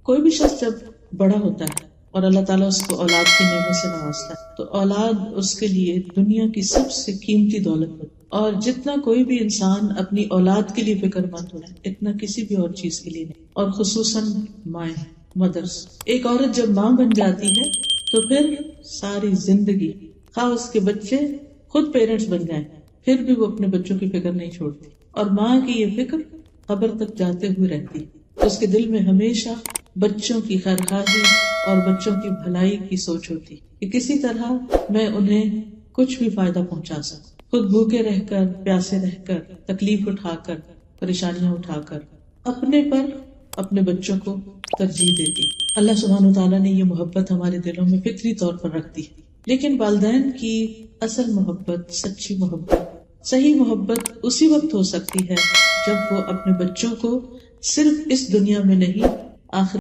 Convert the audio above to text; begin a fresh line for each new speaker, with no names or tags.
کوئی بھی شخص جب بڑا ہوتا ہے اور اللہ تعالیٰ اس کو اولاد کی نعمت سے نوازتا ہے تو اولاد اس کے لیے دنیا کی سب سے قیمتی دولت ہوتی ہے، اور جتنا کوئی بھی انسان اپنی اولاد کے لیے فکر مند ہے اتنا کسی بھی اور چیز کے لیے نہیں، اور خصوصاً مائیں، مدرس۔ ایک عورت جب ماں بن جاتی ہے تو پھر ساری زندگی، خواہ اس کے بچے خود پیرنٹس بن جائیں، پھر بھی وہ اپنے بچوں کی فکر نہیں چھوڑتی، اور ماں کی یہ فکر قبر تک جاتے ہوئے رہتی، اس کے دل میں ہمیشہ بچوں کی خیرخواہی اور بچوں کی بھلائی کی سوچ ہوتی کہ کسی طرح میں انہیں کچھ بھی فائدہ پہنچا سکوں، خود بھوکے رہ کر، پیاسے رہ کر، تکلیف اٹھا کر، پریشانیاں اٹھا کر، اپنے پر اپنے بچوں کو ترجیح دیتی۔ اللہ سبحانہ وتعالیٰ نے یہ محبت ہمارے دلوں میں فطری طور پر رکھ دی، لیکن والدین کی اصل محبت، سچی محبت، صحیح محبت اسی وقت ہو سکتی ہے جب وہ اپنے بچوں کو صرف اس دنیا میں نہیں، آخر